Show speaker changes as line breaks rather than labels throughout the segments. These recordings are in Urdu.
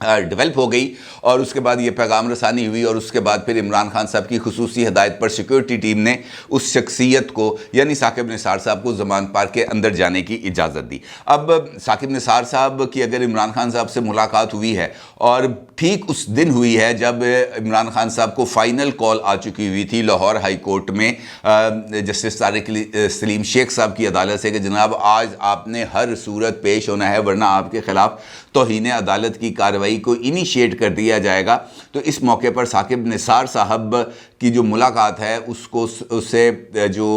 ڈیولپ ہو گئی اور اس کے بعد یہ پیغام رسانی ہوئی اور اس کے بعد پھر عمران خان صاحب کی خصوصی ہدایت پر سیکیورٹی ٹیم نے اس شخصیت کو یعنی ثاقب نثار صاحب کو زمان پارک کے اندر جانے کی اجازت دی۔ اب ثاقب نثار صاحب کی اگر عمران خان صاحب سے ملاقات ہوئی ہے اور ٹھیک اس دن ہوئی ہے جب عمران خان صاحب کو فائنل کال آ چکی ہوئی تھی لاہور ہائی کورٹ میں جسٹس طارق سلیم شیخ صاحب کی عدالت سے کہ جناب آج آپ نے ہر صورت پیش ہونا ہے ورنہ آپ کے خلاف توہین عدالت کی کارروائی کو انیشیٹ کر دیا جائے گا، تو اس موقع پر ثاقب نثار صاحب کی جو ملاقات ہے اس سے جو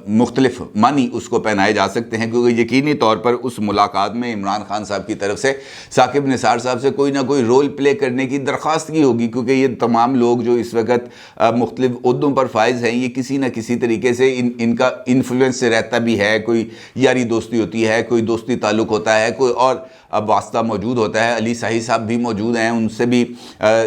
مختلف معنی اس کو پہنائے جا سکتے ہیں، کیونکہ یقینی طور پر اس ملاقات میں عمران خان صاحب کی طرف سے ثاقب نثار صاحب سے کوئی نہ کوئی رول پلے کرنے کی درخواست کی ہوگی، کیونکہ یہ تمام لوگ جو اس وقت مختلف عہدوں پر فائز ہیں یہ کسی نہ کسی طریقے سے ان کا انفلوئنس سے رہتا بھی ہے، کوئی یاری دوستی ہوتی ہے، کوئی دوستی تعلق ہوتا ہے، کوئی اور واسطہ موجود ہوتا ہے۔ علی صاحب صاحب بھی موجود ہیں، ان سے بھی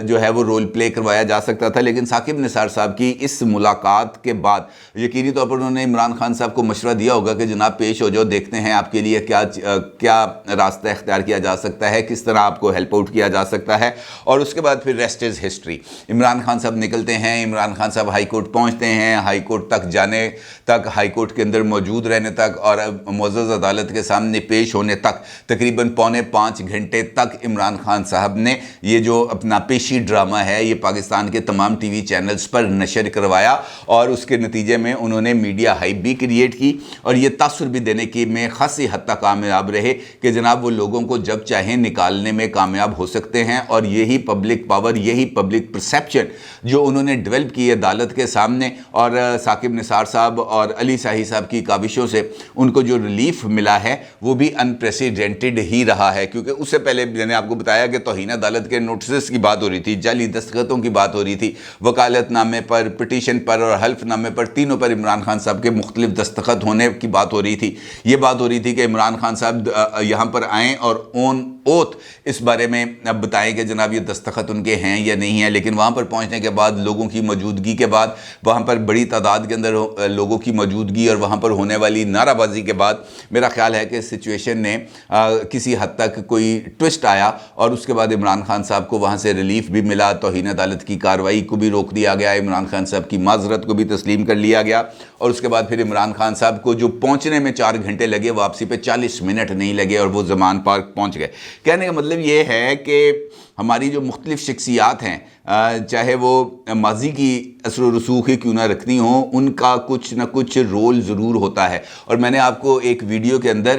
جو ہے وہ رول پلے کروایا جا سکتا تھا، لیکن ثاقب نثار صاحب کی اس ملاقات کے بعد یقینی طور پر انہوں نے عمران خان صاحب کو مشورہ دیا ہوگا کہ جناب پیش ہو جاؤ، دیکھتے ہیں آپ کے لیے کیا راستہ اختیار کیا جا سکتا ہے، کس طرح آپ کو ہیلپ آؤٹ کیا جا سکتا ہے، اور اس کے بعد پھر rest is history. Imran Khan صاحب نکلتے ہیں، عمران خان صاحب ہائی کورٹ پہنچتے ہیں، ہائی کورٹ تک جانے تک، ہائی کورٹ کے اندر موجود رہنے تک اور معزز عدالت کے سامنے پیش ہونے تک تقریباً 4.25 گھنٹے تک عمران خان صاحب نے یہ جو اپنا پیشی ڈرامہ ہے یہ پاکستان کے تمام ٹی وی چینلز پر نشر کروایا، اور اس کے نتیجے میں انہوں نے میڈیا ہائپ بھی کریٹ کی اور یہ تاثر بھی دینے کی میں خاصی حد تک کامیاب رہے کہ جناب وہ لوگوں کو جب چاہیں نکالنے میں کامیاب ہو سکتے ہیں، اور یہی پبلک پاور، یہی پبلک پرسیپشن جو انہوں نے ڈیولپ کی عدالت کے سامنے، اور ثاقب نثار صاحب اور علی صاحب کی کاوشوں سے ان کو جو ریلیف ملا ہے وہ بھی انپریسیڈنٹڈ ہی رہا ہے، کیونکہ اس سے پہلے میں نے آپ کو بتایا کہ توہین عدالت کے نوٹسز کی بات ہو رہی تھی، جعلی دستخطوں کی بات ہو رہی تھی، وکالت نامے پر، پٹیشن پر اور حلف نامے پر، تینوں پر عمران خان صاحب کے مختلف دستخط ہونے کی بات ہو رہی تھی۔ یہ بات ہو رہی تھی کہ عمران خان صاحب یہاں پر آئیں اور اون اوتھ اس بارے میں بتائیں کہ جناب یہ دستخط ان کے ہیں یا نہیں ہیں، لیکن وہاں پر پہنچنے کے بعد لوگوں کی موجودگی کے بعد، وہاں پر بڑی تعداد کے اندر لوگوں کی موجودگی اور وہاں پر ہونے والی نعرہ بازی کے بعد میرا خیال ہے کہ سچویشن نے کسی حد تک کوئی ٹوسٹ آیا، اور اس کے بعد عمران خان صاحب کو وہاں سے ریلیف بھی ملا، توہین عدالت کی کارروائی کو بھی روک دیا گیا، عمران خان صاحب کی معذرت کو بھی تسلیم کر لیا گیا، اور اس کے بعد پھر عمران خان صاحب کو جو پہنچنے میں 4 گھنٹے لگے، واپسی پہ 40 منٹ نہیں لگے اور وہ زمان پارک پہنچ گئے۔ کہنے کا مطلب یہ ہے کہ ہماری جو مختلف شخصیات ہیں، چاہے وہ ماضی کی اثر و رسوخ کیوں نہ رکھتی ہوں، ان کا کچھ نہ کچھ رول ضرور ہوتا ہے، اور میں نے آپ کو ایک ویڈیو کے اندر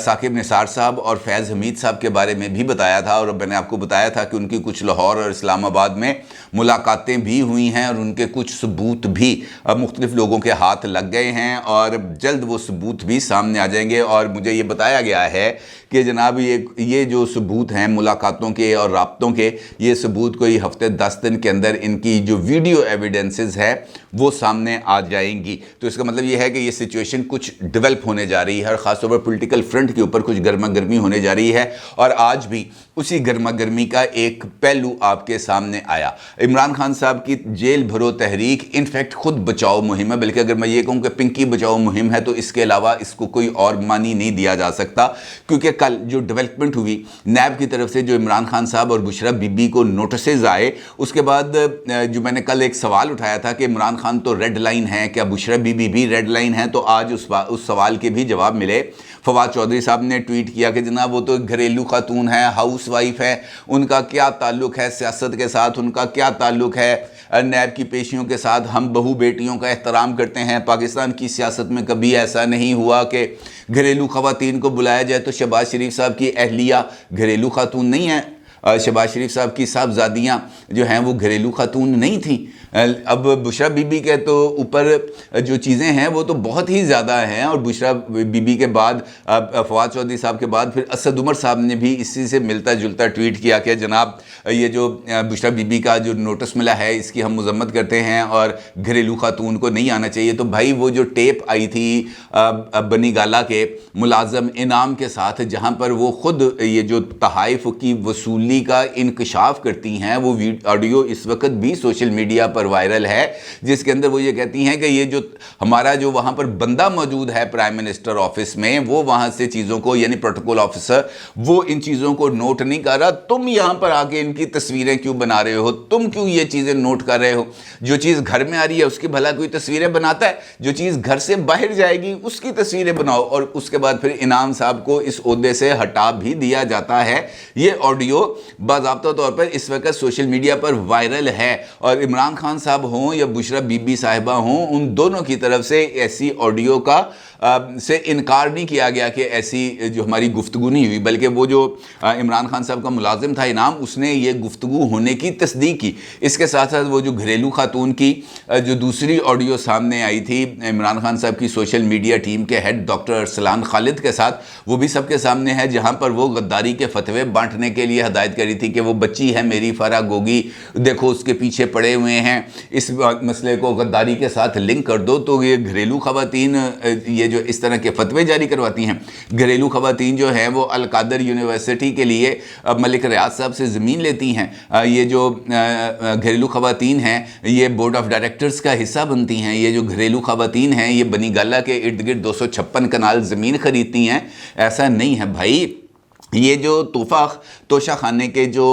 ثاقب نثار صاحب اور فیض حمید صاحب کے بارے میں بھی بتایا تھا، اور میں نے آپ کو بتایا تھا کہ ان کی کچھ لاہور اور اسلام آباد میں ملاقاتیں بھی ہوئی ہیں، اور ان کے کچھ ثبوت بھی مختلف لوگوں کے ہاتھ لگ گئے ہیں، اور جلد وہ ثبوت بھی سامنے آ جائیں گے، اور مجھے یہ بتایا گیا ہے کہ جناب یہ جو ثبوت ہیں ملاقاتوں کے اور رابطوں کے، یہ ثبوت کوئی ہفتے 10 دن کے اندر ان کی جو ویڈیو ایویڈنسز ہے وہ سامنے آ جائیں گی۔ تو اس کا مطلب یہ ہے کہ یہ سچویشن کچھ ڈیولپ ہونے جا رہی ہے، اور خاص طور پر پولیٹیکل فرنٹ کے اوپر کچھ گرما گرمی ہونے جا رہی ہے، اور آج بھی اسی گرما گرمی کا ایک پہلو آپ کے سامنے آیا۔ عمران خان صاحب کی جیل بھرو تحریک انفیکٹ خود بچاؤ مہم ہے، بلکہ اگر میں یہ کہوں کہ پنکی بچاؤ مہم ہے تو اس کے علاوہ اس کو کوئی اور معنی نہیں دیا جا سکتا، کیونکہ کل جو ڈیولپمنٹ ہوئی نیب کی طرف سے، جو عمران خان صاحب اور بشرا بی بی کو نوٹسز آئے، اس کے بعد جو میں نے کل ایک سوال اٹھایا تھا کہ عمران خان تو ریڈ لائن ہے، کیا بشرا بی بی بھی ریڈ لائن ہے، تو آج اس سوال کے بھی جواب ملے۔ فواد چودھری صاحب نے ٹویٹ کیا کہ جناب وہ تو گھریلو خاتون ہے، ہاؤس وائف ہے، ان کا کیا تعلق ہے سیاست کے ساتھ، ان کا کیا تعلق ہے نیب کی پیشیوں کے ساتھ، ہم بہو بیٹیوں کا احترام کرتے ہیں، پاکستان کی سیاست میں کبھی ایسا نہیں ہوا کہ گھریلو خواتین کو بلایا جائے، تو شہباز شریف صاحب کی اہلیہ گھریلو خاتون نہیں ہیں، شہباز شریف صاحب کی صاحبزادیاں جو ہیں وہ گھریلو خاتون نہیں تھیں۔ اب بشرا بی بی کے تو اوپر جو چیزیں ہیں وہ تو بہت ہی زیادہ ہیں، اور بشرا بی بی کے بعد فواد چودھری صاحب کے بعد پھر اسد عمر صاحب نے بھی اسی سے ملتا جلتا ٹویٹ کیا کہ جناب یہ جو بشرا بی بی کا جو نوٹس ملا ہے اس کی ہم مذمت کرتے ہیں، اور گھریلو خاتون کو نہیں آنا چاہیے۔ تو بھائی وہ جو ٹیپ آئی تھی بنی گالا کے ملازم انعام کے ساتھ، جہاں پر وہ خود یہ جو تحائف کی وصولی بزدلی کا انکشاف کرتی ہیں. وہ آڈیو اس وقت بھی سوشل میڈیا پر وائرل ہے جس کے اندر وہ یہ کہتی ہیں کہ یہ جو ہمارا جو وہاں پر بندہ موجود ہے پرائم منسٹر آفس میں، وہ وہاں سے چیزوں کو، یعنی پروٹوکول آفیسر، وہ ان چیزوں کو نوٹ نہیں کر رہا. تم یہاں پر آ کے ان کی تصویریں کیوں بنا رہے ہو؟ تم کیوں یہ چیزیں نوٹ کر رہے ہو؟ جو چیز گھر میں آ رہی ہے اس کی بھلا کوئی تصویریں بناتا ہے؟ جو چیز گھر سے باہر جائے گی اس کی تصویریں بناؤ. اور اس کے بعد پھر انعام صاحب کو اس عہدے سے ہٹا بھی دیا جاتا ہے. یہ آڈیو باضابطہ طور پر اس وقت سوشل میڈیا پر وائرل ہے، اور عمران خان صاحب ہوں یا بشرا بی بی صاحبہ ہوں، ان دونوں کی طرف سے ایسی آڈیو کا سے انکار نہیں کیا گیا کہ ایسی جو ہماری گفتگو نہیں ہوئی، بلکہ وہ جو عمران خان صاحب کا ملازم تھا انعام، اس نے یہ گفتگو ہونے کی تصدیق کی. اس کے ساتھ ساتھ وہ جو گھریلو خاتون کی جو دوسری آڈیو سامنے آئی تھی عمران خان صاحب کی سوشل میڈیا ٹیم کے ہیڈ ڈاکٹر ارسلان خالد کے ساتھ، وہ بھی سب کے سامنے ہے، جہاں پر وہ غداری کے فتوے بانٹنے کے لیے ہدایت کری تھی کہ وہ بچی ہے میری فرح گوگی، دیکھو اس کے پیچھے پڑے ہوئے ہیں، اس مسئلے کو غداری کے ساتھ لنک کر دو. تو یہ گھریلو خواتین یہ جو اس طرح کے فتوے جاری کرواتی ہیں. گھریلو خواتین جو ہیں وہ القادر یونیورسٹی کے لیے ملک ریاض صاحب سے زمین لیتی ہیں. یہ جو گھریلو خواتین ہیں یہ بورڈ آف ڈائریکٹرز کا حصہ بنتی ہیں. یہ جو گھریلو خواتین ہیں یہ بنی گالہ کے ارد گرد 256 کنال زمین خریدتی ہیں. ایسا نہیں ہے بھائی. یہ جو توشہ خانے کے جو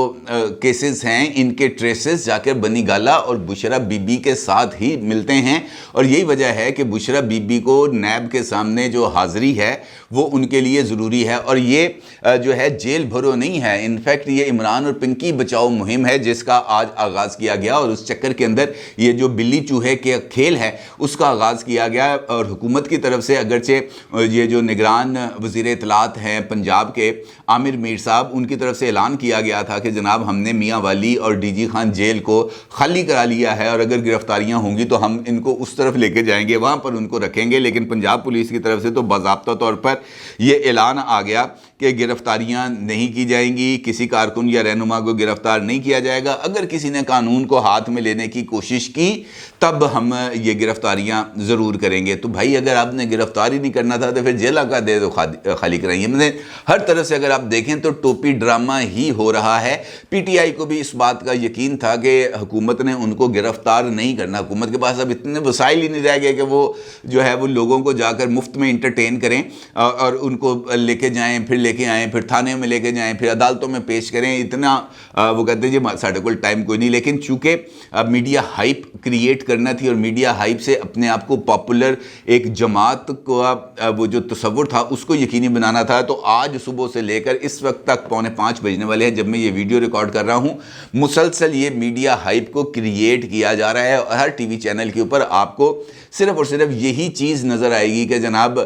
کیسز ہیں ان کے ٹریسز جا کر بنی گالہ اور بشرا بی بی کے ساتھ ہی ملتے ہیں، اور یہی وجہ ہے کہ بشرا بی بی کو نیب کے سامنے جو حاضری ہے وہ ان کے لیے ضروری ہے. اور یہ جو ہے جیل بھرو نہیں ہے، انفیکٹ یہ عمران اور پنکی بچاؤ مہم ہے جس کا آج آغاز کیا گیا، اور اس چکر کے اندر یہ جو بلی چوہے کے کھیل ہے اس کا آغاز کیا گیا. اور حکومت کی طرف سے اگرچہ یہ جو نگران وزیر اطلاعات ہیں پنجاب کے عامر میر صاحب، ان کی طرف سے اعلان کیا گیا تھا کہ جناب ہم نے میاں والی اور ڈی جی خان جیل کو خالی کرا لیا ہے، اور اگر گرفتاریاں ہوں گی تو ہم ان کو اس طرف لے کے جائیں گے، وہاں پر ان کو رکھیں گے. لیکن پنجاب پولیس کی طرف سے تو باضابطہ طور پر یہ اعلان آ گیا کہ گرفتاریاں نہیں کی جائیں گی، کسی کارکن یا رہنما کو گرفتار نہیں کیا جائے گا. اگر کسی نے قانون کو ہاتھ میں لینے کی کوشش کی تب ہم یہ گرفتاریاں ضرور کریں گے. تو بھائی اگر آپ نے گرفتار ہی نہیں کرنا تھا تو پھر جیلہ کا دے دو خالی کرائیے. مطلب ہر طرف سے اگر آپ دیکھیں تو ٹوپی ڈرامہ ہی ہو رہا ہے. پی ٹی آئی کو بھی اس بات کا یقین تھا کہ حکومت نے ان کو گرفتار نہیں کرنا. حکومت کے پاس اب اتنے وسائل ہی نہیں رہ گئے کہ وہ جو ہے وہ لوگوں کو جا کر مفت میں انٹرٹین کریں اور ان کو لے کے جائیں، پھر لے کے آئیں، پھر تھانے میں لے کے جائیں، پھر عدالتوں میں پیش کریں. اتنا وہ کہتے ہیں جی ساڑھے کو ٹائم کوئی نہیں. لیکن چونکہ میڈیا ہائپ کریٹ کرنا تھی اور میڈیا ہائپ سے اپنے آپ کو پاپولر ایک جماعت کو وہ جو تصور تھا اس کو یقینی بنانا تھا، تو آج صبح سے لے کر اس وقت تک 4:45 بجنے والے ہیں جب میں یہ ویڈیو ریکارڈ کر رہا ہوں، مسلسل یہ میڈیا ہائپ کو کریٹ کیا جا رہا ہے. اور ہر ٹی وی چینل کے اوپر آپ کو صرف اور صرف یہی چیز نظر آئے گی کہ جناب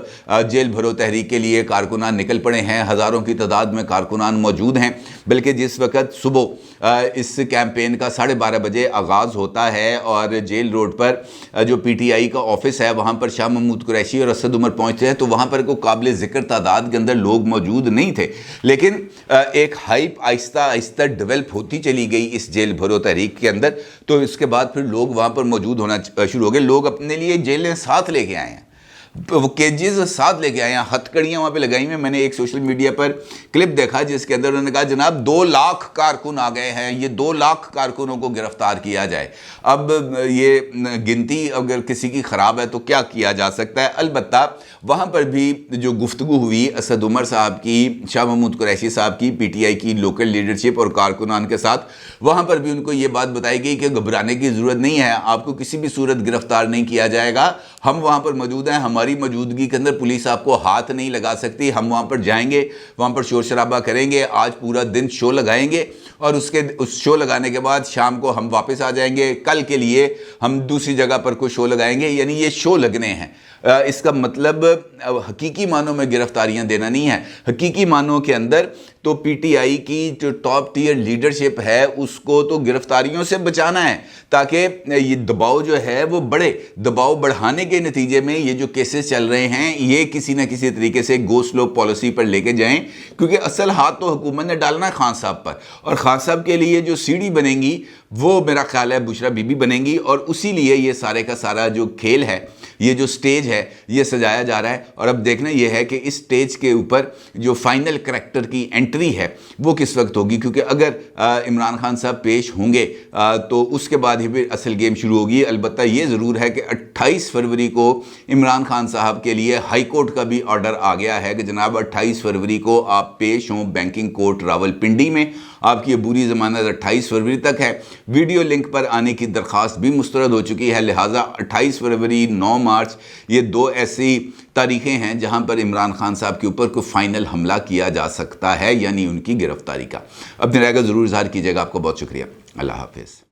جیل بھرو تحریک کے لیے کارکنان نکل پڑے ہیں، ہزاروں کی تعداد میں کارکنان موجود ہیں. بلکہ جس وقت صبح اس کیمپین کا 12:30 بجے آغاز ہوتا ہے اور جیل روڈ پر جو پی ٹی آئی کا آفس ہے وہاں پر شاہ محمود قریشی اور اسد عمر پہنچتے ہیں، تو وہاں پر کوئی قابل ذکر تعداد کے اندر لوگ موجود نہیں تھے. لیکن ایک ہائپ آہستہ آہستہ ڈیولپ ہوتی چلی گئی اس جیل بھرو تحریک کے اندر. تو اس کے بعد پھر لوگ وہاں پر موجود ہونا شروع ہو گئے. لوگ اپنے لیے جیلیں ساتھ لے کے آئے ہیں، وہ کیجز ساتھ لے کے آئے ہیں، ہتھ کڑیاں وہاں پہ لگائی ہوئی. میں نے ایک سوشل میڈیا پر کلپ دیکھا جس کے اندر انہوں نے کہا جناب 2 لاکھ کارکن آ گئے ہیں، یہ 2 لاکھ کارکنوں کو گرفتار کیا جائے. اب یہ گنتی اگر کسی کی خراب ہے تو کیا کیا جا سکتا ہے. البتہ وہاں پر بھی جو گفتگو ہوئی اسد عمر صاحب کی، شاہ محمود قریشی صاحب کی، پی ٹی آئی کی لوکل لیڈرشپ اور کارکنان کے ساتھ، وہاں پر بھی ان کو یہ بات بتائی گئی کہ گھبرانے کی ضرورت نہیں ہے، آپ کو کسی بھی صورت گرفتار نہیں کیا جائے گا. ہم وہاں پر موجود ہیں، ہماری موجودگی کے اندر پولیس آپ کو ہاتھ نہیں لگا سکتی. ہم وہاں پر جائیں گے، وہاں پر شور شرابہ کریں گے، آج پورا دن شو لگائیں گے، اور اس شو لگانے کے بعد شام کو ہم واپس آ جائیں گے. کل کے لیے ہم دوسری جگہ پر کوئی شو لگائیں گے. یعنی یہ شو لگنے ہیں. اس کا مطلب حقیقی معنوں میں گرفتاریاں دینا نہیں ہے. حقیقی معنوں کے اندر تو پی ٹی آئی کی جو ٹاپ ٹیئر لیڈرشپ ہے اس کو تو گرفتاریوں سے بچانا ہے تاکہ یہ دباؤ جو ہے وہ بڑھے. دباؤ بڑھانے کے نتیجے میں یہ جو کیسز چل رہے ہیں یہ کسی نہ کسی طریقے سے گو سلو پالیسی پر لے کے جائیں، کیونکہ اصل ہاتھ تو حکومت نے ڈالنا ہے خان صاحب پر، اور خان صاحب کے لیے جو سیڑھی بنے گی وہ میرا خیال ہے بشرا بی بی بنے گی. اور اسی لیے یہ سارے کا سارا جو کھیل ہے یہ جو سٹیج ہے یہ سجایا جا رہا ہے، اور اب دیکھنا یہ ہے کہ اس سٹیج کے اوپر جو فائنل کریکٹر کی انٹری ہے وہ کس وقت ہوگی، کیونکہ اگر عمران خان صاحب پیش ہوں گے تو اس کے بعد ہی پھر اصل گیم شروع ہوگی۔ البتہ یہ ضرور ہے کہ 28 فروری کو عمران خان صاحب کے لیے ہائی کورٹ کا بھی آرڈر آ گیا ہے کہ جناب 28 فروری کو آپ پیش ہوں بینکنگ کورٹ راولپنڈی میں۔ آپ کی عبوری ضمانت 28 فروری تک ہے۔ ویڈیو لنک پر آنے کی درخواست بھی مسترد ہو چکی ہے، لہٰذا 28 فروری 9 مارچ یہ دو ایسی تاریخیں ہیں جہاں پر عمران خان صاحب کے اوپر کوئی فائنل حملہ کیا جا سکتا ہے، یعنی ان کی گرفتاری کا۔ اپنی رائے کا ضرور اظہار کیجیے گا۔ آپ کو بہت شکریہ۔ اللہ حافظ۔